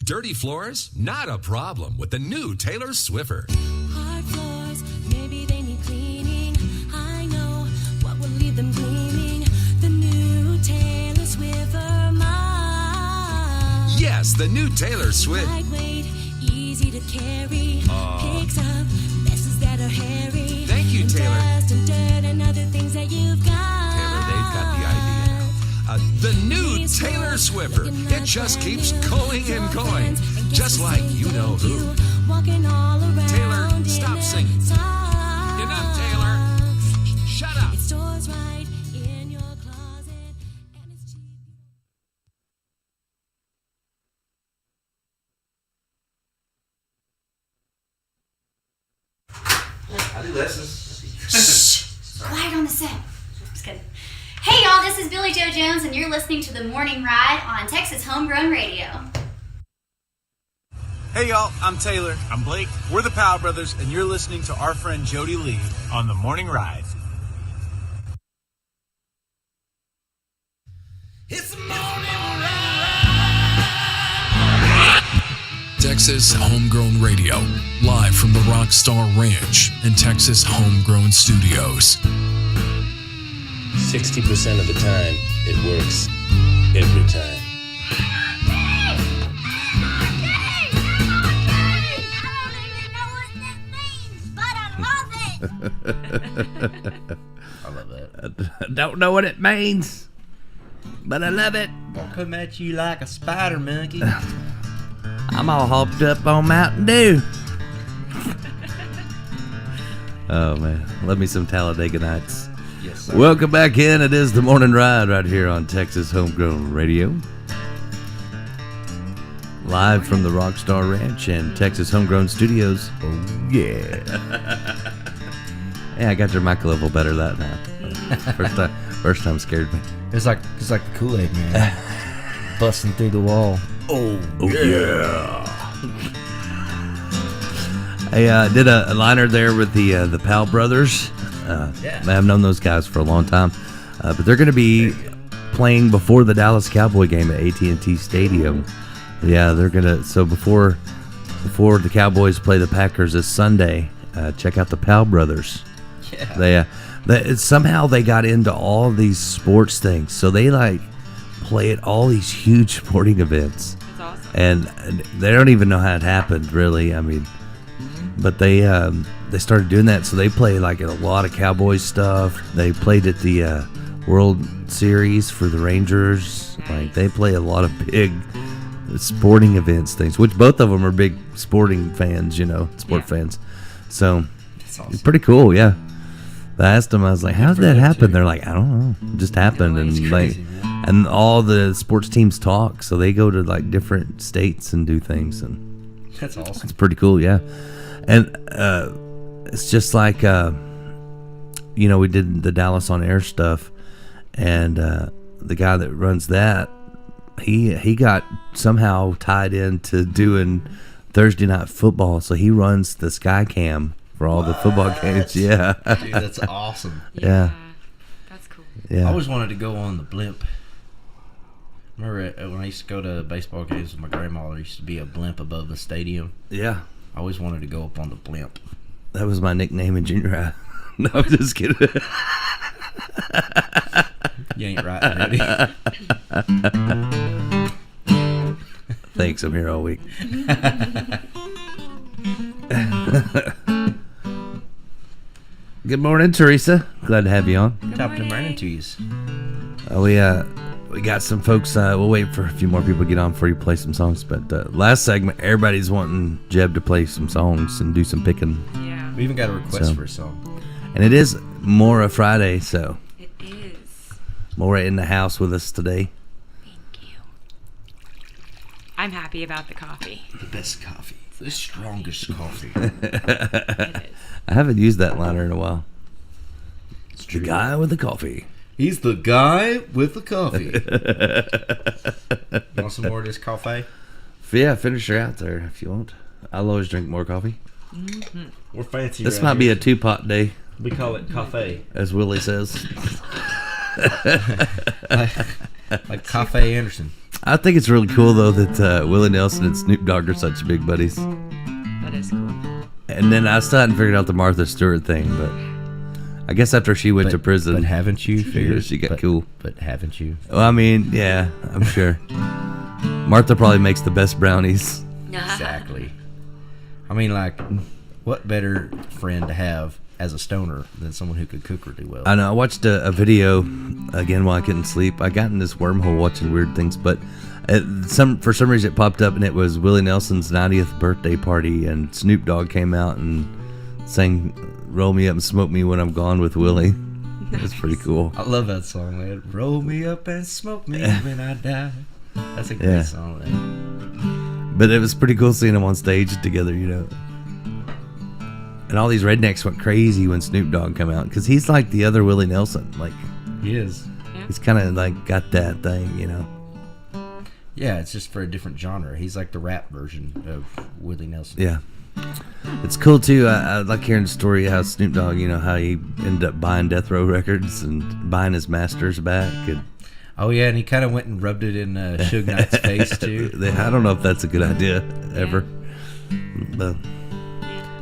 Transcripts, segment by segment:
Dirty floors? Not a problem with the new Taylor Swiffer. Hard floors, maybe they need cleaning. I know what will leave them gleaming. The new Taylor Swiffer mop. Yes, the new Taylor Swift. Lightweight, easy to carry. Picks up messes that are hairy. Thank you, and Taylor. Dust and dirt and other things that you've got. Taylor, they've got the idea now. The new Taylor Swiffer. It just keeps going and going. Just like you know who. Taylor, stop singing. Enough, Taylor. Shut up. It stores right in your closet and it's cheap. I do lessons. Quiet on the set. Just kidding. Hey y'all, this is Billy Joe Jones and you're listening to The Morning Ride on Texas Homegrown Radio. Hey y'all, I'm Taylor. I'm Blake. We're the Powell Brothers, and you're listening to our friend Jody Lee on The Morning Ride. It's the morning ride. Texas Homegrown Radio, live from the Rockstar Ranch and Texas Homegrown Studios. 60% of the time, it works every time. I love that. I don't know what it means, but I love it. I'll come at you like a spider monkey. I'm all hopped up on Mountain Dew. Oh, man. Love me some Talladega Nights. Yes, sir. Welcome back in. It is the Morning Ride right here on Texas Homegrown Radio. Live from the Rockstar Ranch and Texas Homegrown Studios. Oh, yeah. Yeah, I got your mic a level better that time. First time scared me. It's like the Kool-Aid man busting through the wall. Oh yeah. I did a liner there with the Powell Brothers. I've known those guys for a long time, but they're going to be playing before the Dallas Cowboy game at AT&T Stadium. Yeah, they're gonna. So before the Cowboys play the Packers this Sunday, check out the Powell Brothers. Yeah. They somehow they got into all these sports things, so they like play at all these huge sporting events. That's awesome. And they don't even know how it happened, really. I mean, but they started doing that, so they play like at a lot of Cowboys stuff. They played at the World Series for the Rangers. Nice. Like they play a lot of big sporting events things, which both of them are big sporting fans, fans. So That's awesome. it's pretty cool, yeah. I asked them, I was like, how did that happen? They're like, I don't know. It just happened. And It's like, crazy, man. and all the sports teams talk, so they go to like different states and do things, and That's awesome. it's pretty cool, yeah. And it's just like, we did the Dallas on Air stuff, and the guy that runs that, he got somehow tied into doing Thursday night football, so he runs the Sky Cam for all the football games. Yeah, Dude, that's awesome. Yeah. That's cool. yeah. I always wanted to go on the blimp. Remember when I used to go to baseball games with my grandma, there used to be a blimp above the stadium. Yeah, I always wanted to go up on the blimp. that was my nickname in junior high. No, I'm just kidding. You ain't right, Rudy. Thanks, I'm here all week. Good morning, Teresa. Glad to have you on. Top to morning to you. We got some folks. We'll wait for a few more people to get on before you play some songs. But last segment, everybody's wanting Jeb to play some songs and do some picking. Yeah. We even got a request So. for a song. And it is Mora Friday, so It is. Mora in the house with us today. Thank you. I'm happy about the coffee. The best coffee. The strongest coffee. It is. I haven't used that liner in a while. It's The guy with the coffee. He's the guy with the coffee. You want some more of this coffee? Yeah, finish her out there if you want. I'll always drink more coffee. We're fancy. This might be a 2-pot day, We call it coffee. as Willie says. Like Cafe Anderson. I think it's really cool though that Willie Nelson and Snoop Dogg are such big buddies. That is cool. And then I still hadn't figured out the Martha Stewart thing, but I guess after she went to prison, But haven't you figured? she got cool. But haven't you? Well, I mean, yeah, I'm sure. Martha probably makes the best brownies. Exactly. I mean, like, what better friend to have as a stoner than someone who could cook really well? I know. I watched a video again while I couldn't sleep. I got in this wormhole watching weird things, but for some reason it popped up, and it was Willie Nelson's 90th birthday party, and Snoop Dogg came out and sang "Roll Me Up and Smoke Me When I'm Gone" with Willie. That's pretty cool. I love that song, man. Roll me up and smoke me when I die. That's a great song, man. But it was pretty cool seeing them on stage together, you know. And all these rednecks went crazy when Snoop Dogg come out, because he's like the other Willie Nelson. Like, He is. he's kind of like got that thing, you know. Yeah, it's just for a different genre. He's like the rap version of Willie Nelson. Yeah. It's cool too. I like hearing the story how Snoop Dogg, you know, how he ended up buying Death Row Records and buying his masters back. And Oh, yeah, and he kind of went and rubbed it in Suge Knight's face, too. I don't know if that's a good idea ever. But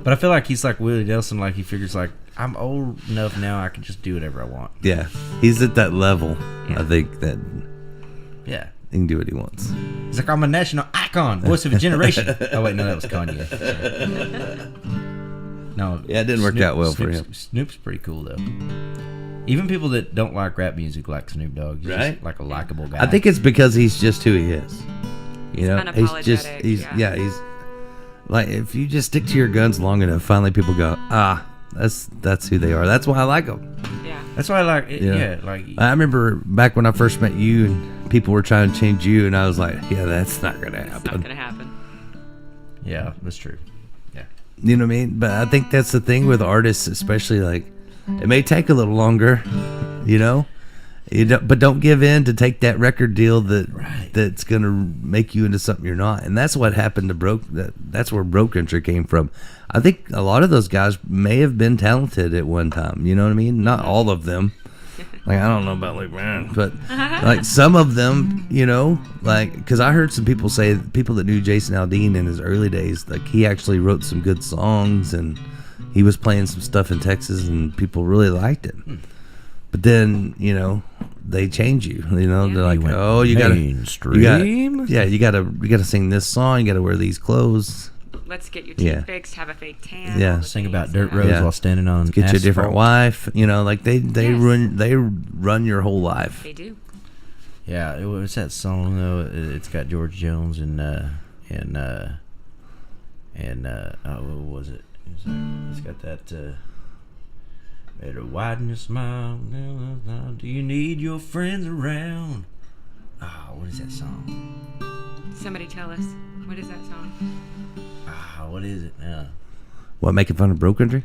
But I feel like he's like Willie Nelson, like he figures like, I'm old enough now I can just do whatever I want. yeah, he's at that level, I think, that Yeah. he can do what he wants. He's like, I'm a national icon, voice of a generation. Oh, wait, no, that was Kanye. No. Yeah, it didn't work out well for Snoop's, him. Snoop's pretty cool, though. Even people that don't like rap music like Snoop Dogg. He's Right? just like a likable guy. I think it's because he's just who he is. You know, unapologetic, he's he's like, if you just stick to your guns long enough, finally people go, that's who they are. That's why I like them. Yeah. That's why I like it. Yeah. Yeah, like I remember back when I first met you and people were trying to change you, and I was like, yeah, that's not gonna It's not happen. gonna happen. yeah, that's true. Yeah. You know what I mean? But I think that's the thing with artists, especially, like, it may take a little longer, you know, but don't give in to take that record deal that's gonna make you into something you're not. And that's what happened to Broke. That's where Broke Country came from. I think a lot of those guys may have been talented at one time. You know what I mean? Not all of them. Like, I don't know about Luke Bryan, but like some of them, you know, like, because I heard some people say, people that knew Jason Aldean in his early days, like, he actually wrote some good songs and he was playing some stuff in Texas and people really liked it. But then, you know, they change you. You know, they're like, oh, you gotta, you gotta sing this song. You gotta wear these clothes. Let's get your teeth fixed, have a fake tan. Yeah. all the Sing things, about dirt yeah. roads Yeah. while standing on Get you a different asphalt. wife. You know, like they Yes. run your whole life. They do. Yeah, it was that song though. It's got George Jones and what was it? It's got that. Better widen your smile. Do you need your friends around? What is that song? Somebody tell us. What is that song? What is it? What, making fun of Broke Country?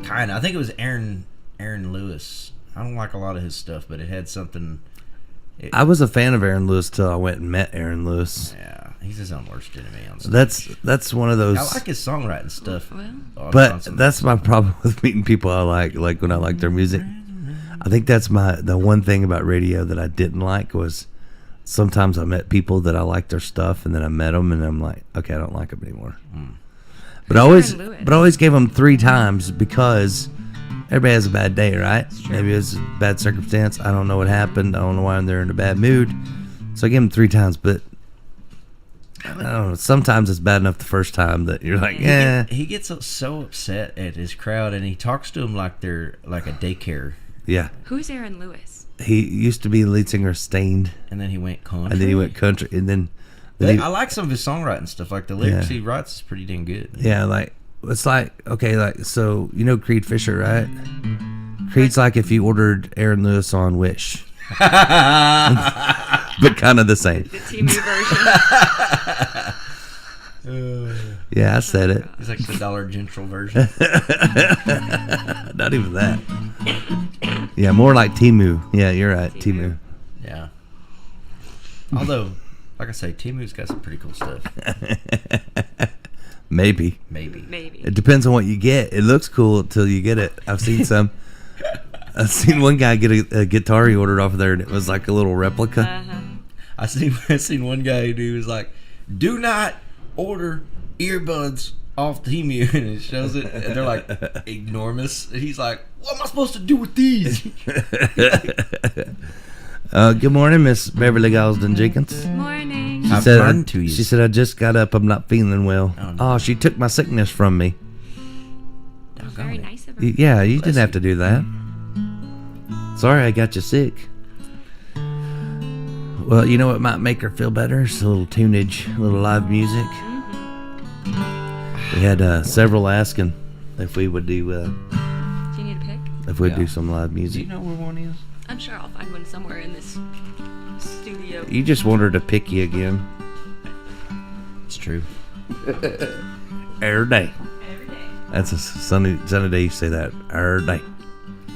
Kind of. I think it was Aaron Lewis. I don't like a lot of his stuff, but it had something. I was a fan of Aaron Lewis till I went and met Aaron Lewis. Yeah, he's his own worst enemy on stage. That's one of those. I like his songwriting stuff. But that's my problem with meeting people I like when I like their music. I think that's the one thing about radio that I didn't like was sometimes I met people that I liked their stuff, and then I met them and I'm like, okay, I don't like them anymore. But I always gave them 3 times because everybody has a bad day, right? Maybe it's a bad circumstance. I don't know what happened. I don't know why they're in a bad mood. So I gave them 3 times, but I don't know. Sometimes it's bad enough the first time that you're like, He gets so upset at his crowd, and he talks to them like they're like a daycare. Yeah. Who's Aaron Lewis? He used to be the lead singer of Stained. And then he went country. And then he went country. And then I like some of his songwriting stuff. Like the lyrics he writes is pretty dang good. Yeah, like, it's like, okay, like, so, you know Creed Fisher, right? Creed's like if you ordered Aaron Lewis on Wish. But kind of the same. The Timu version. Yeah, I said it. It's like the Dollar General version. Not even that. Yeah, more like Timu. Yeah, you're right, Timu. Yeah. Although, like I say, Timu's got some pretty cool stuff. Maybe. Maybe. It depends on what you get. It looks cool until you get it. I've seen some. I've seen one guy get a guitar he ordered off of there, and it was like a little replica. I seen one guy who was like, "Do not order earbuds off Temu," and it shows it, and they're like enormous. And he's like, "What am I supposed to do with these?" Good morning, Miss Beverly Gosden Jenkins. Morning. She said, I just got up. I'm not feeling well. Oh, no. Oh, she took my sickness from me. Very nice of her. Yeah, you didn't have to do that. Sorry I got you sick. Well, you know what might make her feel better? It's a little tunage, a little live music. We had several asking if we would do Do you need a pick? if we'd do some live Do music. you know where one is? I'm sure I'll find one somewhere in this studio. You just want her to pick you again. It's true. Every day. Every day. That's a sunny day you say that. Every day.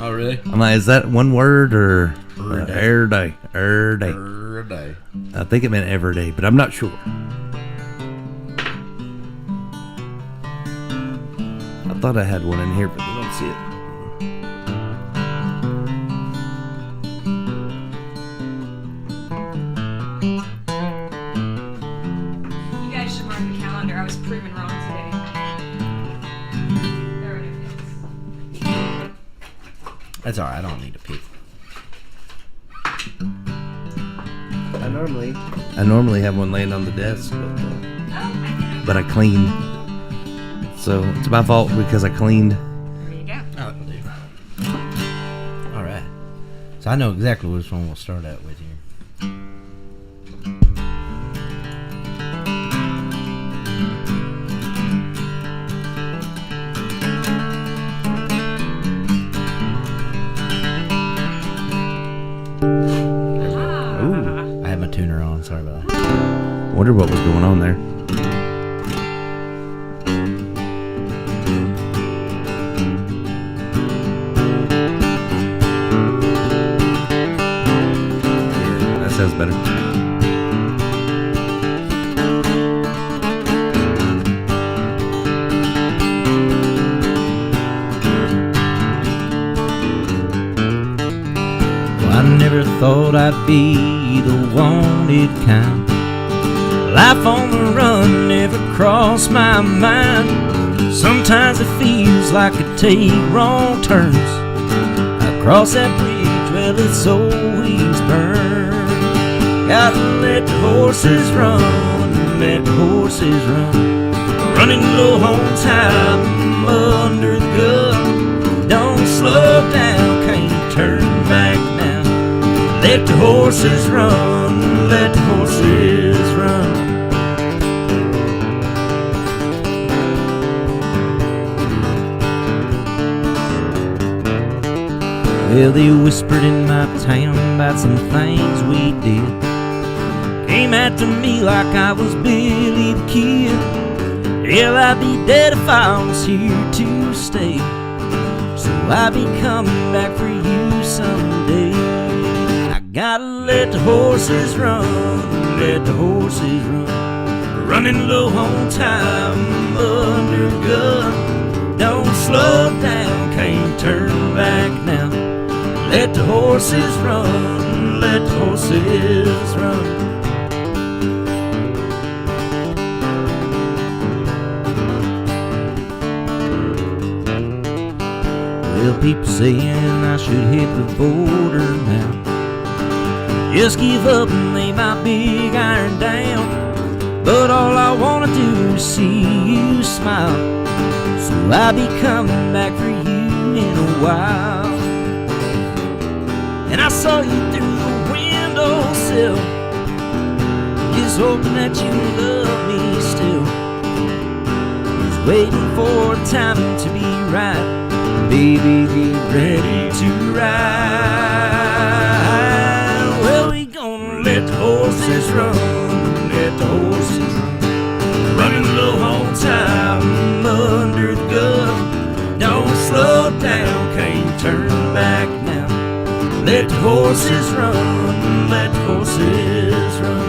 Oh, really? I'm like, is that one word or Every day. every day? Every day. Every day. I think it meant every day, but I'm not sure. I thought I had one in here, but I don't see it. You guys should mark the calendar. I was proven wrong today. There are no picks. That's all right. I don't need to pick. I normally have one laying on the desk, but I cleaned. So it's my fault because I cleaned. There you go. Oh, it'll do. All right. So I know exactly which one we'll start out with here. Ah. I had my tuner on. Sorry about that. Wonder what was going on there. Yeah, that sounds better. Well, I never thought I'd be the wanted kind. Life on the run never crossed my mind. Sometimes it feels like I take wrong turns. I cross that bridge, well, it's always burned. Gotta let the horses run, let the horses run. Running low on time, under the gun. Don't slow down, can't turn back now. Let the horses run, let the horses run. Well, they whispered in my town about some things we did. Came after me like I was Billy the Kid. Hell, I'd be dead if I was here to stay. So I'll be coming back for you someday. I gotta let the horses run, let the horses run. Running low on time, under gun. Don't slow down, can't turn back now. Let the horses run, let the horses run. Well, people saying I should hit the border now. Just give up and lay my big iron down. But all I wanna do is see you smile. So I'll be coming back for you in a while. And I saw you through the windowsill, just hoping that you love me still. Was waiting for the timing to be right. Baby, get ready to ride. Well, we gonna let the horses run, let the horses run. Running low on time, under the gun. Don't slow down, can't turn back now. Let the horses run, let the horses run.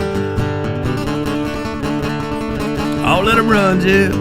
Oh, let them run, Jeff.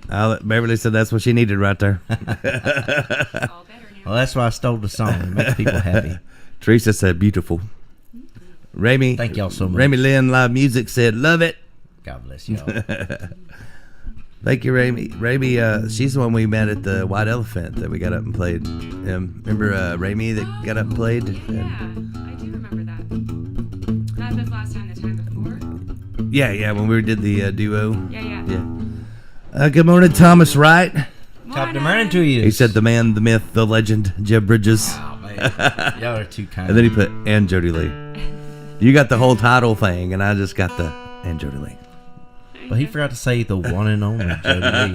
Beverly said that's what she needed right there. All better now. Well, that's why I stole the song. It makes people happy. Teresa said beautiful. Ramy, Thank y'all so much. Ramy Lynn Live Music said love it. God bless y'all. Thank you, Ramy. Ramy, she's the one we met at the White Elephant that we got up and played. Remember Ramy that got up and played? Yeah, I do remember that. Not this last time, the time before. Yeah, when we did the duo. Yeah. Good morning, Thomas Wright. Top of the morning to you. He said the man, the myth, the legend, Jeb Bridges. Oh, man. Y'all are too kind. And then he put, and Jody Lee. You got the whole title thing, and I just got the, and Jody Lee. But he forgot to say the one and only Jody Lee.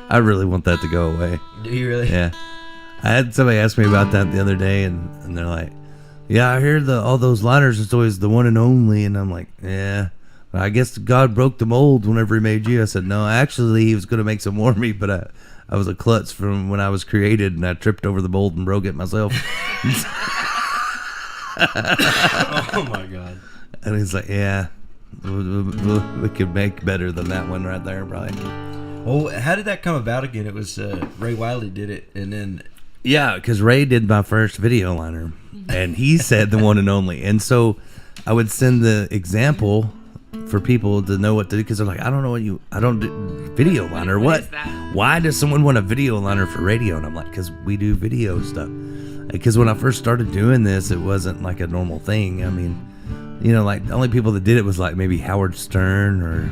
I really want that to go away. Do you really? Yeah. I had somebody ask me about that the other day, and they're like, yeah, I hear all those liners, it's always the one and only. And I'm like, yeah. I guess God broke the mold whenever he made you. I said, no, actually, he was going to make some more of me, but I was a klutz from when I was created, and I tripped over the mold and broke it myself. Oh, my God. And he's like, yeah, we could make better than that one right there, probably. Well, how did that come about again? It was Ray Wiley did it, and then... Yeah, because Ray did my first video liner, and he said the one and only. And so I would send the example for people to know what to do, because they're like, I don't do video liner. What? is that? Why does someone want a video liner for radio? And I'm like, because we do video stuff. Because when I first started doing this, it wasn't like a normal thing. I mean, you know, like the only people that did it was like maybe Howard Stern or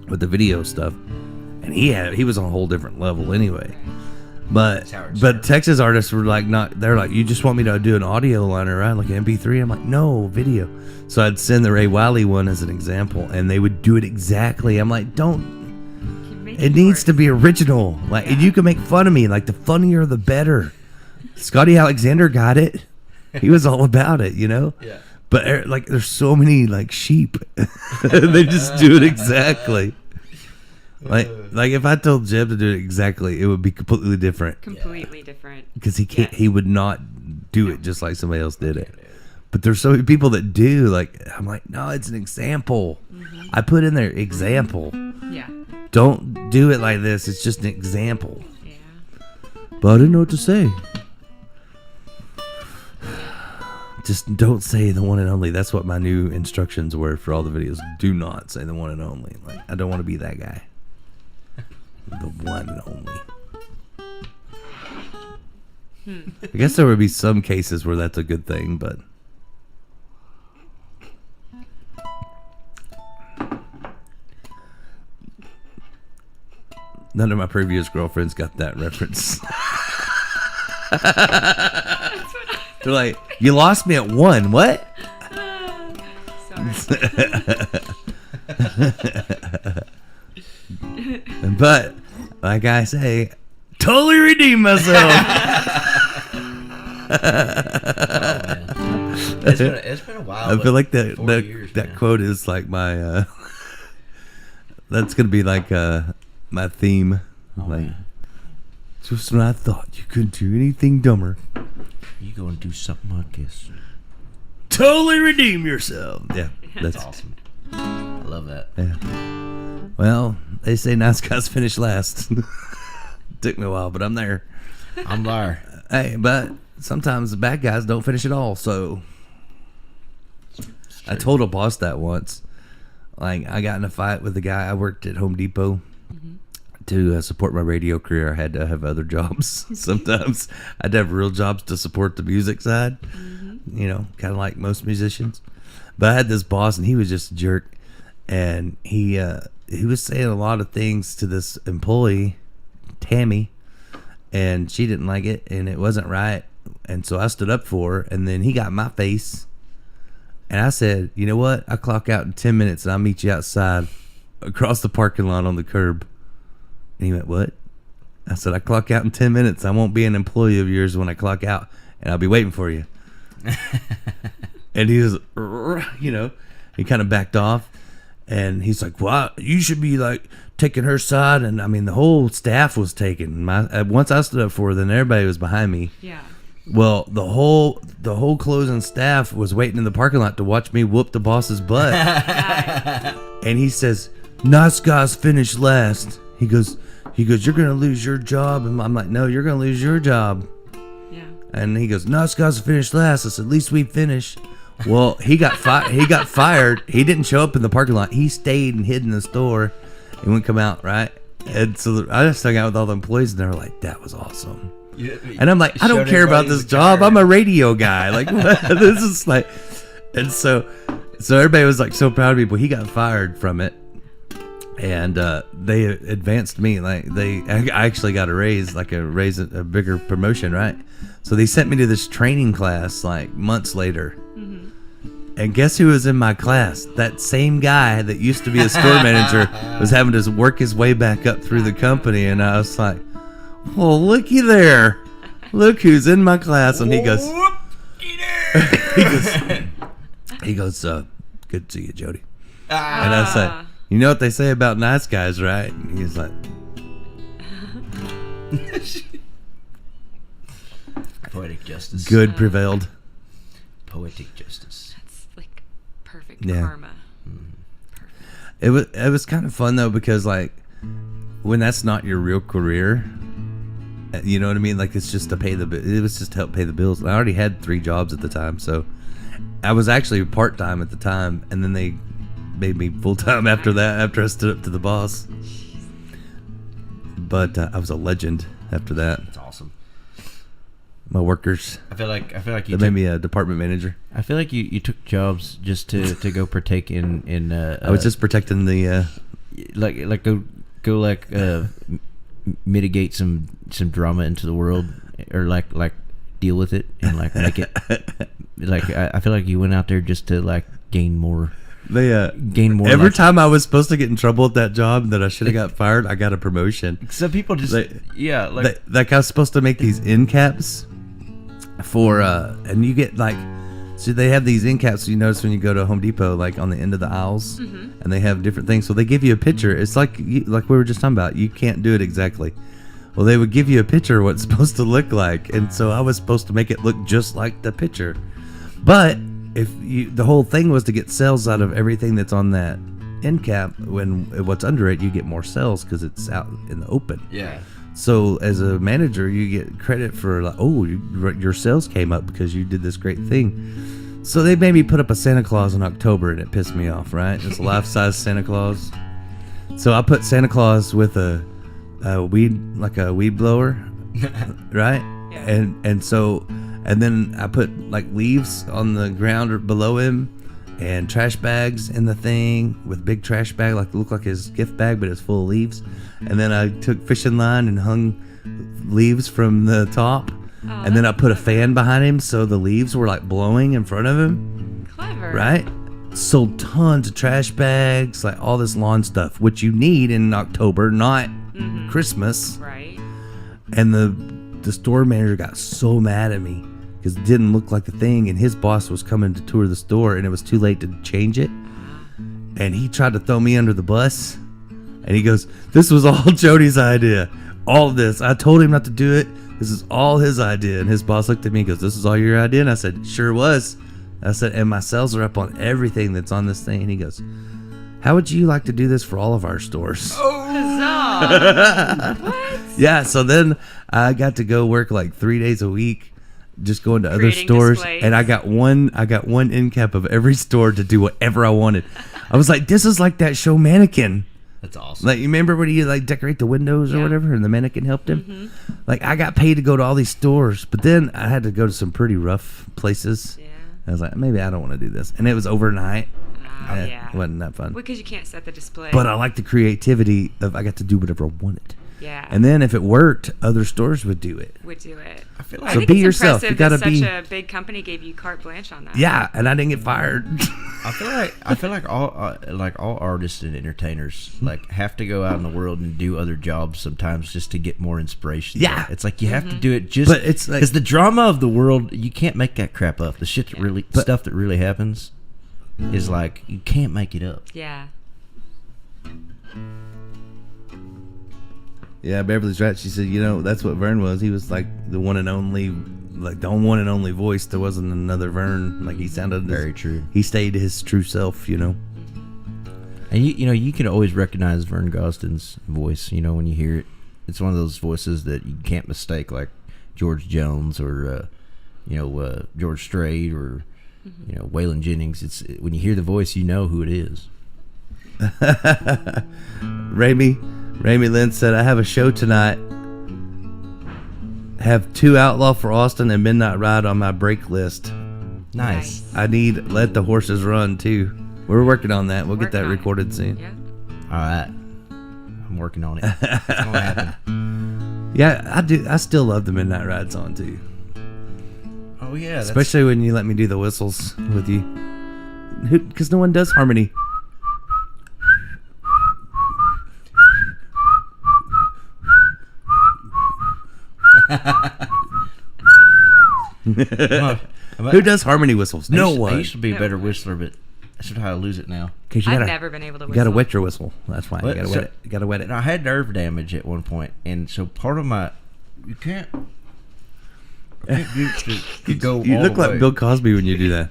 with the video stuff. And he was on a whole different level anyway. But Texas artists were like, they're like, you just want me to do an audio liner, right? Like an MP3? I'm like, no, video. So I'd send the Ray Wiley one as an example, and they would do it exactly. I'm like, it needs to be original. Like, and you can make fun of me. Like, the funnier the better. Scotty Alexander got it. He was all about it, you know? Yeah. But like, there's so many like sheep. They just do it exactly. Like if I told Jeb to do it exactly, it would be completely different. Completely different. Because he can't. He would not do it just like somebody else did it. But there's so many people that do. Like, I'm like, no, it's an example. Mm-hmm. I put in there example. Yeah. Don't do it like this. It's just an example. Yeah. But I didn't know what to say. Just don't say the one and only. That's what my new instructions were for all the videos. Do not say the one and only. Like, I don't want to be that guy. The one and only. I guess there would be some cases where that's a good thing, but none of my previous girlfriends got that reference. They're like, you lost me at one. What? Sorry. But like I say, totally redeemed myself. It's been a while. I feel like that 4 years, that man. quote is like my that's gonna be like my theme. Like, just when I thought you couldn't do anything dumber, You gonna do something like this? totally redeem yourself. Yeah, That's awesome. I love that. Yeah. Well, they say nice guys finish last. Took me a while, but I'm there. I'm there. Hey, but sometimes the bad guys don't finish at all. So I told a boss that once. Like, I got in a fight with the guy. I worked at Home Depot to support my radio career. I had to have other jobs. Sometimes I'd have real jobs to support the music side. You know, kind of like most musicians. But I had this boss, and he was just a jerk. And he was saying a lot of things to this employee, Tammy, and she didn't like it, and it wasn't right. And so I stood up for her, and then he got in my face, and I said, you know what? I clock out in 10 minutes, and I'll meet you outside across the parking lot on the curb. And he went, what? I said, I clock out in 10 minutes. I won't be an employee of yours when I clock out, and I'll be waiting for you. And he was, you know, he kind of backed off. And he's like, well, you should be like taking her side. And I mean, the whole staff was taken. Once I stood up for her, then everybody was behind me. Yeah. Well, the whole closing staff was waiting in the parking lot to watch me whoop the boss's butt. And he says, nice guys finish last. He goes, he goes, "You're gonna lose your job," and I'm like, "No, you're gonna lose your job." Yeah. And he goes, "No, Scott's finished last." I said, "At least we finished." Well, he got fired. He didn't show up in the parking lot. He stayed and hid in the store. He wouldn't come out, right? And so I just hung out with all the employees, and they were like, "That was awesome." And I'm like, "I don't care about this job. I'm a radio guy. Like, what? This is like," and so everybody was like so proud of me. But he got fired from it, and they advanced me. Like I actually got a raise, a bigger promotion, right? So they sent me to this training class like months later. And guess who was in my class? That same guy that used to be a store manager was having to work his way back up through the company. And I was like, "Oh, looky there. Look who's in my class." And he goes, he goes, "Good to see you, Jody." And I said, "You know what they say about nice guys, right?" And he's like, Poetic justice. "Good prevailed." Poetic justice. That's like perfect Yeah. karma. It was kind of fun though, because like when that's not your real career, you know what I mean? Like it's just to pay it was just to help pay the bills. I already had 3 jobs at the time, so I was actually part-time at the time, and then they made me full-time after that, after I stood up to the boss. But I was a legend after that. That's awesome. My workers, I feel like they you made me a department manager. I feel like you took jobs just to go partake in I was just protecting the mitigate some drama into the world, or like deal with it and like make it like I feel like you went out there just to like gain more. Gain more. Every time I was supposed to get in trouble at that job that I should have got fired, I got a promotion. Some people just like I was supposed to make these end caps for and you get like, so they have these end caps, you notice when you go to Home Depot, like on the end of the aisles, and they have different things. So they give you a picture. It's like we were just talking about. You can't do it exactly. Well, they would give you a picture of what it's supposed to look like, and so I was supposed to make it look just like the picture. But the whole thing was to get cells out of everything that's on that end cap. When what's under it, you get more cells because it's out in the open. Yeah. So as a manager, you get credit for like, oh, your sales came up because you did this great thing. So they made me put up a Santa Claus in October, and it pissed me off, right? It's a life-size Santa Claus. So I put Santa Claus with a weed blower, right? Yeah. And then I put like leaves on the ground or below him, and trash bags in the thing with big trash bag, like look like his gift bag, but it's full of leaves. And then I took fishing line and hung leaves from the top, and then I put a fan behind him so the leaves were like blowing in front of him. Clever. Right? Sold tons of trash bags, like all this lawn stuff, which you need in October, not Christmas. Right. And the store manager got so mad at me because it didn't look like the thing, and his boss was coming to tour the store, and it was too late to change it. And he tried to throw me under the bus, and he goes, "This was all Jody's idea. All of this. I told him not to do it. This is all his idea." And his boss looked at me and goes, "This is all your idea?" And I said, "Sure was." I said, "And my cells are up on everything that's on this thing." And he goes, "How would you like to do this for all of our stores?" Huzzah. What? Yeah, so then I got to go work like 3 days a week, just going to other Creating stores, displays. and I got one end cap of every store to do whatever I wanted. I was like, this is like that show Mannequin. That's awesome. Like, you remember when he like decorate the windows or Yeah. whatever, and the mannequin helped him? Like, I got paid to go to all these stores, but then I had to go to some pretty rough places. Yeah. I was like, maybe I don't want to do this. And it was overnight. Yeah. It wasn't that fun. Because you can't set the display. But I like the creativity of I got to do whatever I wanted. yeah. And then if it worked, other stores would do it. would do it. I feel I like So think be it's yourself. You impressive gotta that be- such a big company gave you carte blanche on that. Yeah, and I didn't get fired. I feel like all artists and entertainers like have to go out in the world and do other jobs sometimes just to get more inspiration. Yeah. It's like you have to do it just. But it's like- because the drama of the world, you can't make that crap up. The shit that really stuff that really happens is like you can't make it up. Yeah. Yeah, Beverly's right. She said, that's what Vern was. He was like the one and only, voice. There wasn't another Vern. Like he sounded Very true. He stayed his true self, And you can always recognize Vern Gosden's voice, when you hear it. it's one of those voices that you can't mistake, like George Jones or George Strait or Waylon Jennings. It's when you hear the voice, you know who it is. Ramy Lynn said, I have a show tonight. Have 2 Outlaw for Austin and Midnight Ride on my break list. Nice. I need Let the Horses Run too. We're working on that. We'll get that Working on it. recorded soon. Yeah. All right. I'm working on it. It's gonna happen. Yeah, I do. I still love the Midnight Ride song too. Oh yeah, Especially when you let me do the whistles with you. Because no one does harmony. Who does harmony whistles? No one. I used to be a better whistler, but that's how I lose it now. Because I've never been able to You whistle. gotta wet your whistle. That's why. You gotta wet it. You gotta wet it. And I had nerve damage at one point, and so part of my you can't get to go. You all look the like way. Bill Cosby when you do that.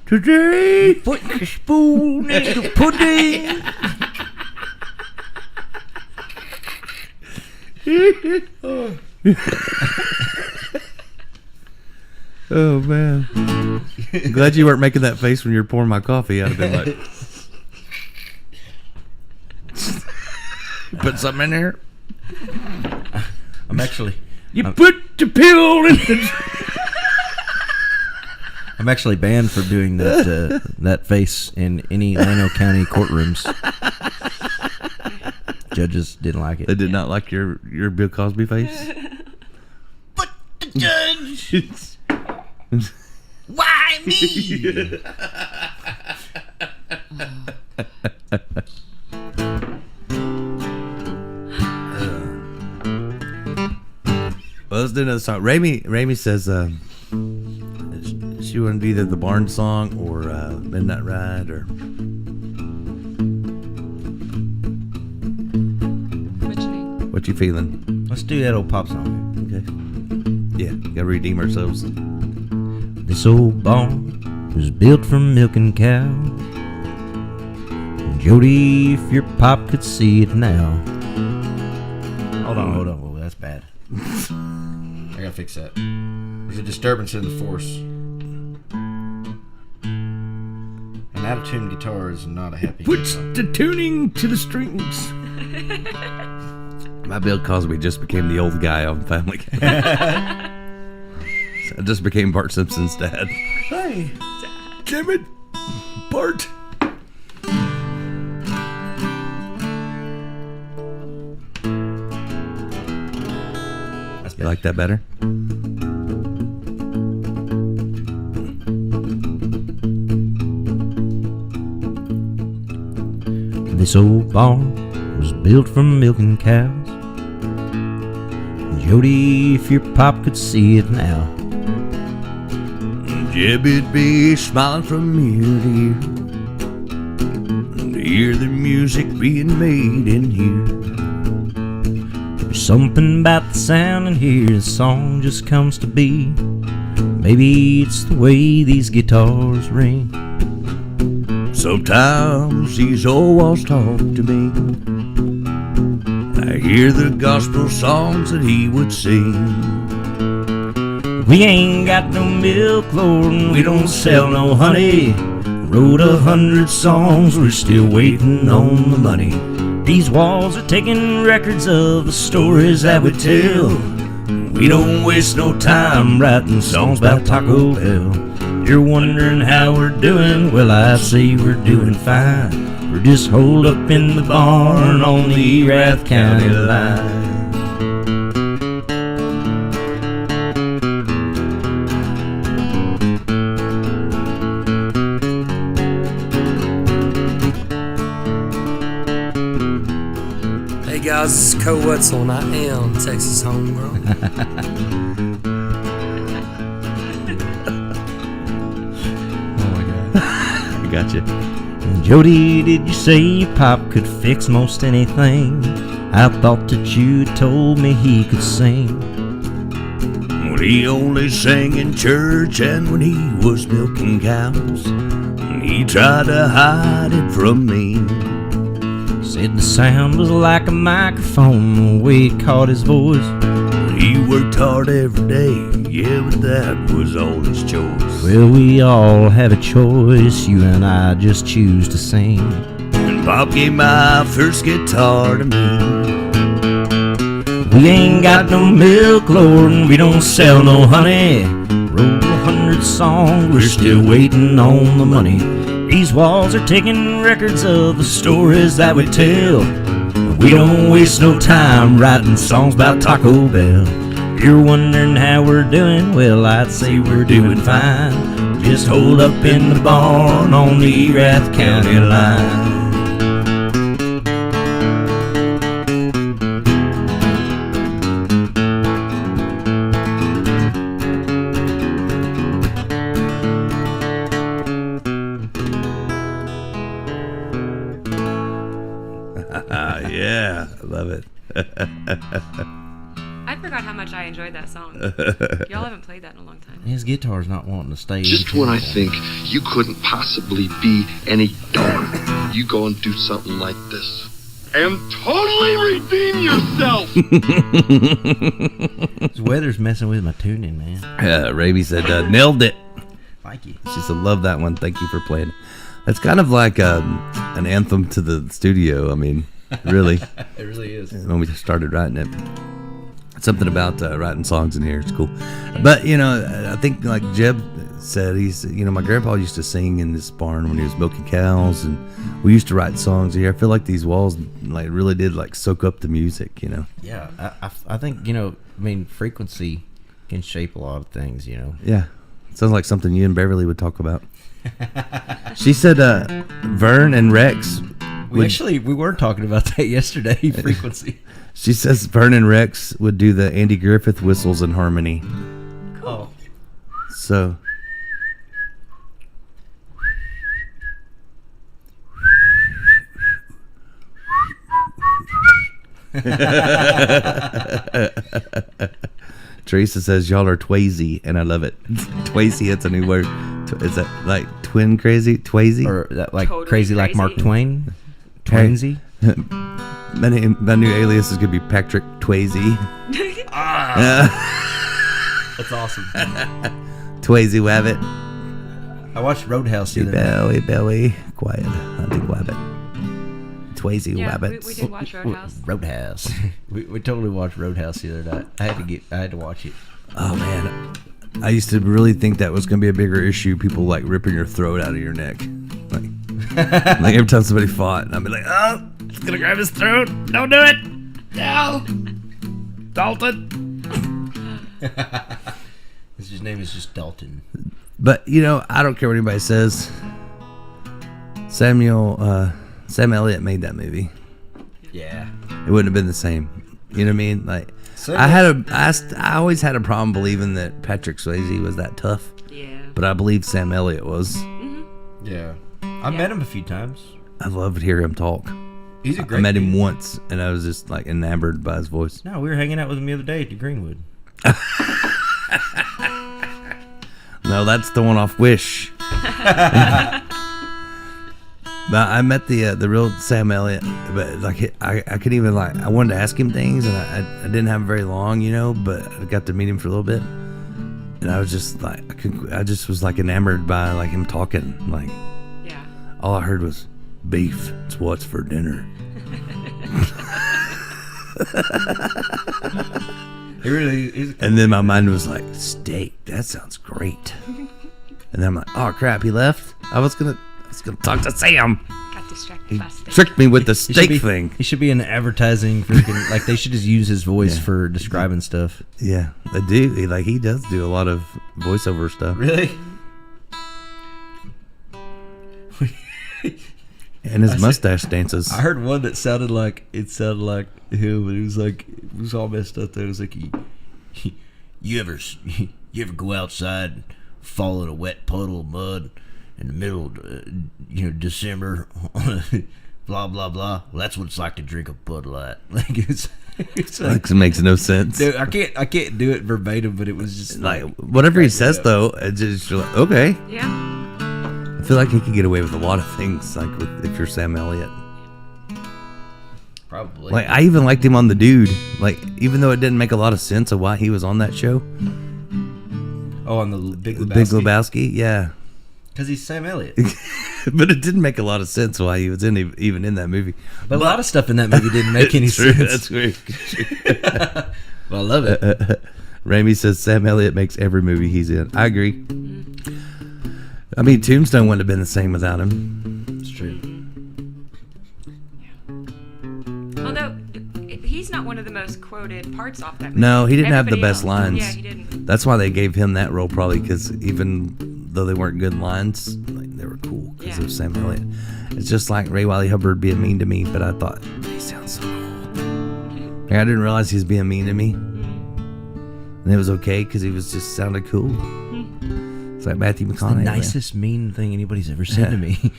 Today, put the spoon in the pudding. Oh man! I'm glad you weren't making that face when you were pouring my coffee. I'd have been like, "Put something in there." I'm actually. Put the pill in the. I'm actually banned from doing that that face in any Llano County courtrooms. Judges didn't like it. They did not like your Bill Cosby face. But the judge. Why me? Well, let's do another song. Ramy says she wanted either the Barn Song or Midnight Ride or. What you need? What you feeling? Let's do that old pop song. Okay. Yeah, gotta redeem ourselves. This old barn was built from milking cows. Jody, if your pop could see it now. Hold on. Oh, that's bad. I gotta fix that. There's a disturbance in the force. An out-of-tune guitar is not a happy. Puts the tuning to the strings. My Bill Cosby just became the old guy on Family Guy. So I just became Bart Simpson's dad. Hey, Damn it, Bart. You like that better? this old barn was built from milking cows. Jody, if your pop could see it now. Jeb'd be smiling from ear to hear the music being made in here. There's something about the sound in here, the song just comes to be. Maybe it's the way these guitars ring. Sometimes these old walls talk to me. I hear the gospel songs that he would sing. We ain't got no milk, Lord, and we don't sell no honey. Wrote 100 songs, we're still waiting on the money. These walls are taking records of the stories that we tell. We don't waste no time writing songs about Taco Bell. You're wondering how we're doing, well I say we're doing fine. We're just holed up in the barn on the Erath County line. Hey guys, this is Co Wetzel and I am Texas Homegrown. I got you. Jody, did you say your pop could fix most anything? I thought that you told me he could sing. Well, he only sang in church and when he was milking cows. He tried to hide it from me. Said the sound was like a microphone, the way it caught his voice. He worked hard every day, yeah, but that was all his choice. Well, we all have a choice, you and I just choose to sing. And Bob gave my first guitar to me. We ain't got no milk, Lord, and we don't sell no honey. Wrote 100 songs, we're still waiting on the money. These walls are taking records of the stories that we tell. We don't waste no time writing songs about Taco Bell. You're wondering how we're doing, well, I'd say we're doing fine. Just hold up in the barn on the Erath County line. Yeah, I love it. I forgot how much I enjoyed that song. Y'all haven't played that in a long time. His guitar's not wanting to stay. Just when I think you couldn't possibly be any dumber, you go and do something like this. And totally redeem yourself! This weather's messing with my tuning, man. Raby said, nailed it. Thank you. She said, love that one. Thank you for playing. That's kind of like an anthem to the studio. I mean, really. It really is. When we started writing it. Something about writing songs in here. It's cool. But, you know, I think like Jeb said, my grandpa used to sing in this barn when he was milking cows, and we used to write songs here. I feel like these walls like really did like soak up the music, you know. Yeah, I think, frequency can shape a lot of things, you know. Yeah. Sounds like something you and Beverly would talk about. She said Vern and Rex. We were talking about that yesterday, frequency. She says Vern and Rex would do the Andy Griffith whistles in harmony. Cool. So. Teresa says y'all are twazy, and I love it. Twazy, it's a new word. Is that like twin crazy? Twazy? Or that like Totally crazy like Mark Twain? Twinsy? My new alias is going to be Patrick Twazy. That's awesome. Twazy Wabbit. I watched Roadhouse the other day. Belly, quiet, hunting wabbit. Twazy Wabbit. We did watch Roadhouse. Roadhouse. we totally watched Roadhouse the other night. I had to watch it. Oh man, I used to really think that was gonna be a bigger issue. People like ripping your throat out of your neck, like every time somebody fought, and I'd be like, oh, it's gonna grab his throat. Don't do it. No, Dalton. His name is just Dalton. But you know, I don't care what anybody says. Sam Elliott made that movie. Yeah. It wouldn't have been the same. You know what I mean? Like, I always had a problem believing that Patrick Swayze was that tough. Yeah. But I believe Sam Elliott was. Mm-hmm. Yeah. I met him a few times. I love to hear him talk. He's a great I met him dude. once, and I was just like enamored by his voice. No, we were hanging out with him the other day at the Greenwood. No, that's the one off Wish. But I met the real Sam Elliott, but like I couldn't even like I wanted to ask him things, and I didn't have him very long, you know, but I got to meet him for a little bit, and I was just like I just was like enamored by like him talking, like Yeah. all I heard was beef. It's what's for dinner. He really is. And then my mind was like, steak. That sounds great. And then I'm like, oh crap, he left. I was gonna talk to Sam. Got distracted He by steak. tricked me with the steak thing. He should be in advertising. Freaking, like they should just use his voice for describing stuff. Yeah, they do. He does do a lot of voiceover stuff. Really? And his mustache dances. I heard one that sounded like him, but it was all messed up. Though it was like, you ever go outside and fall in a wet puddle of mud in the middle of December, blah blah blah. Well, that's what it's like to drink a Bud Light. Like it's like, it makes no sense. Dude, I can't do it verbatim, but it was just like whatever he says though. It's just like, okay. Yeah. I feel like he could get away with a lot of things, like if you're Sam Elliott. Probably. Like I even liked him on The Dude. Like even though it didn't make a lot of sense of why he was on that show. Oh, on the Big Lebowski. Big Lebowski, yeah. Because he's Sam Elliott. But it didn't make a lot of sense why he was even in that movie. But a lot of stuff in that movie didn't make any sense. That's great. Well, I love it. Raimi says Sam Elliott makes every movie he's in. I agree. I mean, Tombstone wouldn't have been the same without him. It's true. Although he's not one of the most quoted parts off that movie. No, he didn't have the Everybody best else- lines. Yeah, he didn't. That's why they gave him that role, probably because even though they weren't good lines, like they were cool because of Sam Elliott. It's just like Ray Wiley Hubbard being mean to me, but I thought he sounds so cool. Like, I didn't realize he was being mean to me, and it was okay because he was just sounded cool. It's like Matthew McConaughey. The nicest mean thing anybody's ever said to me.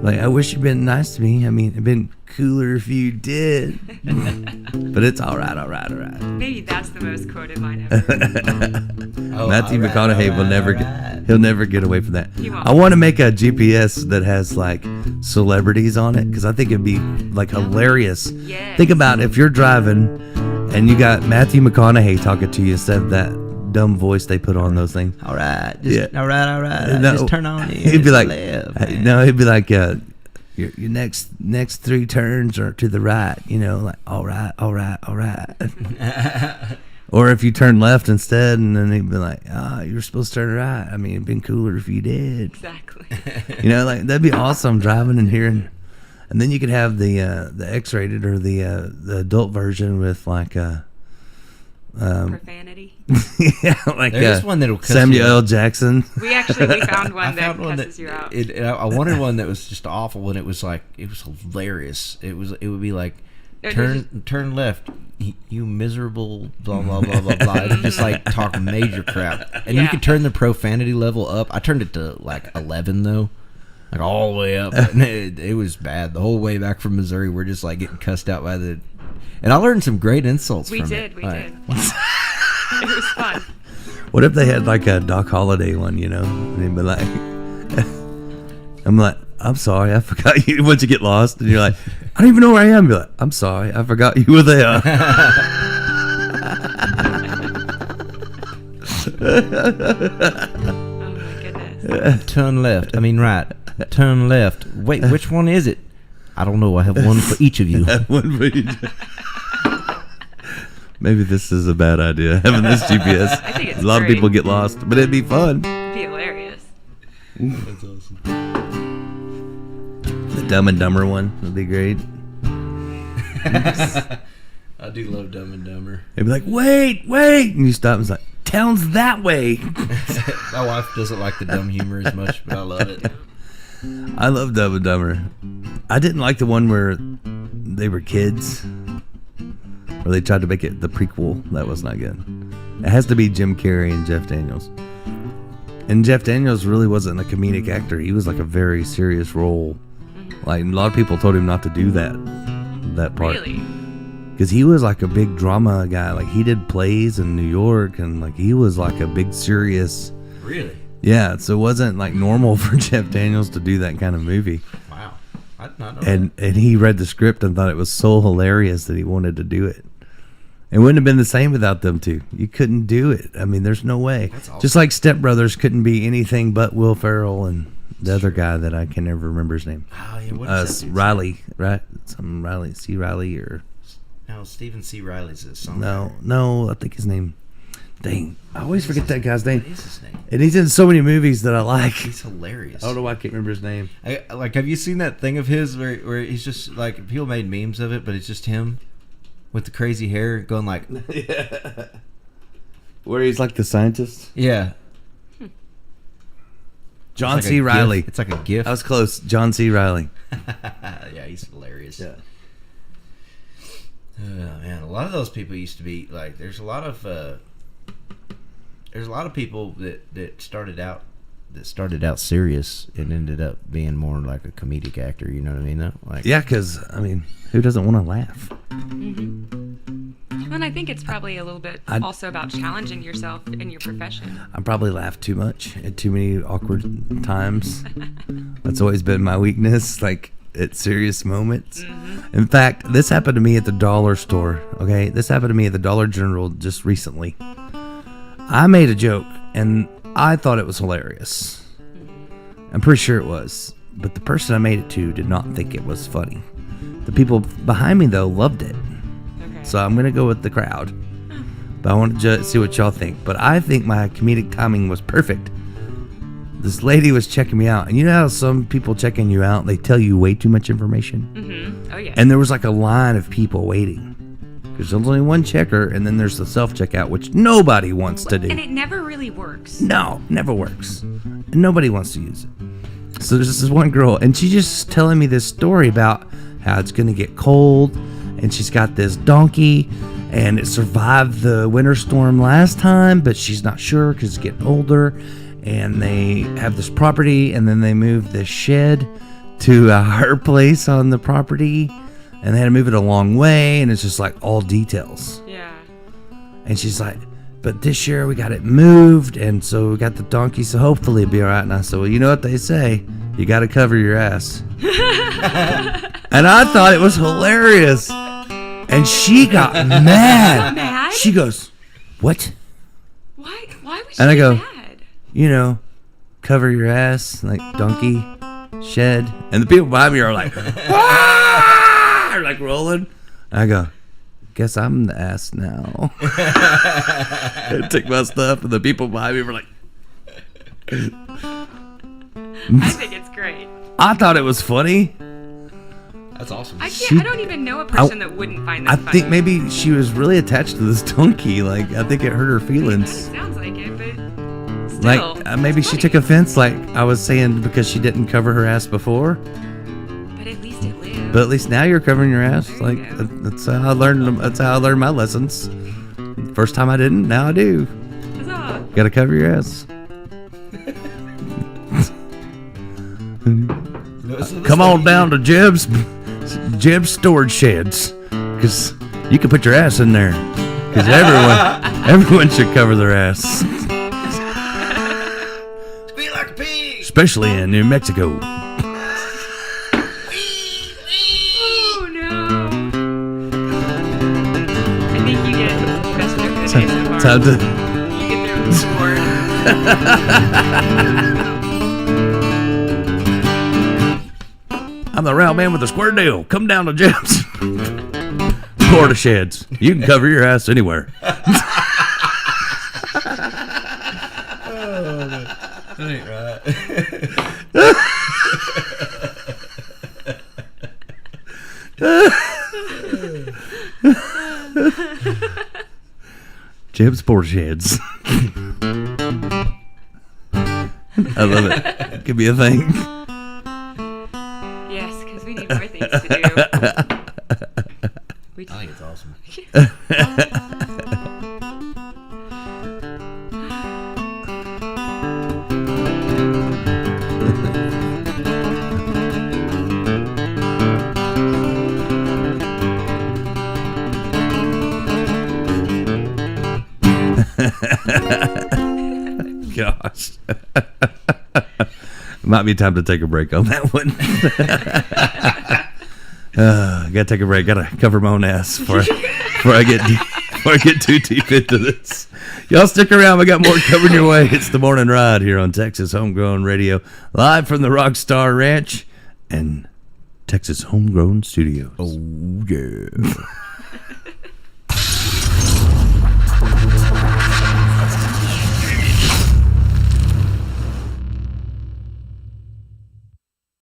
Like, I wish you'd been nice to me. I mean, it'd been cooler if you did. But it's all right. Maybe that's the most quoted line ever. Matthew McConaughey will never he'll never get away from that. He won't. I want to make a GPS that has like celebrities on it because I think it'd be like hilarious. Yes. Think about if you're driving and you got Matthew McConaughey talking to you instead of that dumb voice they put on those things. All right. All right. No, Just turn on. He'd be like, left, no, he'd be like, your next three turns are to the right. You know, like all right. Or if you turn left instead, and then he'd be like, you were supposed to turn right. I mean, it'd been cooler if you did. Exactly. You know, like that'd be awesome driving and hearing. And then you could have the X-rated or the adult version with like profanity. Yeah, like there is one that'll cuss Samuel you L. out. Jackson. We found one that cusses you out. I wanted one that was just awful, and it was hilarious. It would be like, turn left, you miserable blah blah blah blah blah. It would just like talk major crap, and you could turn the profanity level up. I turned it to like 11 though. Like all the way up, and it was bad the whole way back from Missouri. We're just like getting cussed out by the, and I learned some great insults. We from did. it. We did. It was fun. What if they had like a Doc Holliday one, you know? And they'd be like, I'm like, I'm sorry, I forgot you. Once you get lost, and you're like, I don't even know where I am. Be like, I'm sorry, I forgot you were there. Oh my goodness. Turn left. I mean right. Turn left. Wait, which one is it? I don't know. I have one for each of you. One for each. Maybe this is a bad idea, having this GPS. I think it's a lot of great. people get lost, but it'd be fun. It'd be hilarious. That's awesome. The Dumb and Dumber one would be great. I do love Dumb and Dumber. It'd be like, wait, and you stop and it's like, town's that way. My wife doesn't like the dumb humor as much, but I love it. I love Dumb and Dumber. I didn't like the one where they were kids, where they tried to make it the prequel. That was not good. It has to be Jim Carrey and Jeff Daniels. And Jeff Daniels really wasn't a comedic actor. He was like a very serious role. Like a lot of people told him not to do that part. Really? Because he was like a big drama guy. Like he did plays in New York, and like he was like a big serious. Really? Yeah, so it wasn't like normal for Jeff Daniels to do that kind of movie. Wow. I did not know And he read the script and thought it was so hilarious that he wanted to do it. It wouldn't have been the same without them two. You couldn't do it. I mean, there's no way. That's awesome. Just like Step Brothers couldn't be anything but Will Ferrell and the other guy that I can never remember his name. Oh, yeah, what is that dude's Riley, right? Some Riley, C. Riley or... No, Stephen C. Riley's a song. No, I think his name... Dang, I always forget that guy's name. What is his name? And he's in so many movies that I like. He's hilarious. I don't know why I can't remember his name. Have you seen that thing of his where he's just like, people made memes of it, but it's just him with the crazy hair going like, Yeah. Where he's like the scientist? yeah. John It's like C. a Riley. GIF. It's like a GIF. That was close. John C. Riley. Yeah, he's hilarious. Yeah. Oh, man, a lot of those people used to be like. There's a lot of people that started out serious and ended up being more like a comedic actor. You know what I mean? Though, like Yeah, because, I mean, who doesn't want to laugh? And I think it's probably a little bit also about challenging yourself in your profession. I probably laugh too much at too many awkward times. That's always been my weakness. Like, at serious moments. In fact, this happened to me at the dollar store. Okay, this happened to me at the Dollar General just recently. I made a joke, and I thought it was hilarious. I'm pretty sure it was, but the person I made it to did not think it was funny. The people behind me, though, loved it. Okay. So I'm going to go with the crowd. But I want to see what y'all think. But I think my comedic timing was perfect. This lady was checking me out. And you know how some people checking you out, they tell you way too much information? Mm-hmm. Oh, yeah. And there was like a line of people waiting. Because there's only one checker, and then there's the self-checkout, which nobody wants to do. And it never really works. No, never works. And nobody wants to use it. So there's this one girl, and she's just telling me this story about how it's going to get cold, and she's got this donkey, and it survived the winter storm last time, but she's not sure because it's getting older, and they have this property, and then they moved this shed to her place on the property, and they had to move it a long way, and it's just like all details. Yeah. And she's like, but this year we got it moved, and so we got the donkey, so hopefully it'll be all right. And I said, well, you know what they say, you got to cover your ass. And I thought it was hilarious. And she got mad. Mad? She goes, what? Why was she And I go, mad? you know, cover your ass, like donkey, shed. And the people behind me are like, "Ah!" like rolling. And I go, guess I'm the ass now. I took my stuff, and the people behind me were like, I think it's great. I thought it was funny. That's awesome. I don't even know a person that wouldn't find that I funny. think maybe she was really attached to this donkey. Like, I think it hurt her feelings. Sounds like it, but still. Like, maybe she took offense, like I was saying, because she didn't cover her ass before. But at least it lived. But at least now you're covering your ass. There you Like, go. that's how I learned. That's how I learned my lessons. First time I didn't, now I do. Huzzah. Got to cover your ass. Come on down to Jeb's storage sheds, because you can put your ass in there. Because everyone should cover their ass, Squeal like a pig. especially in New Mexico. Oh no. I think you get best joke of the day so far. Time to. You get through the score. I'm the round man with a square deal. Come down to Jeb's. Florida sheds. You can cover your ass anywhere. That ain't right. Jeb's Florida sheds. I love it. It could be a thing. Yes, because we need more things to do. I think it's awesome. Gosh. Might be time to take a break on that one. Gotta take a break. Gotta cover my own ass before I get too deep into this. Y'all stick around. We got more coming your way. It's the Morning Ride here on Texas Homegrown Radio, live from the Rockstar Ranch and Texas Homegrown Studios. Oh yeah.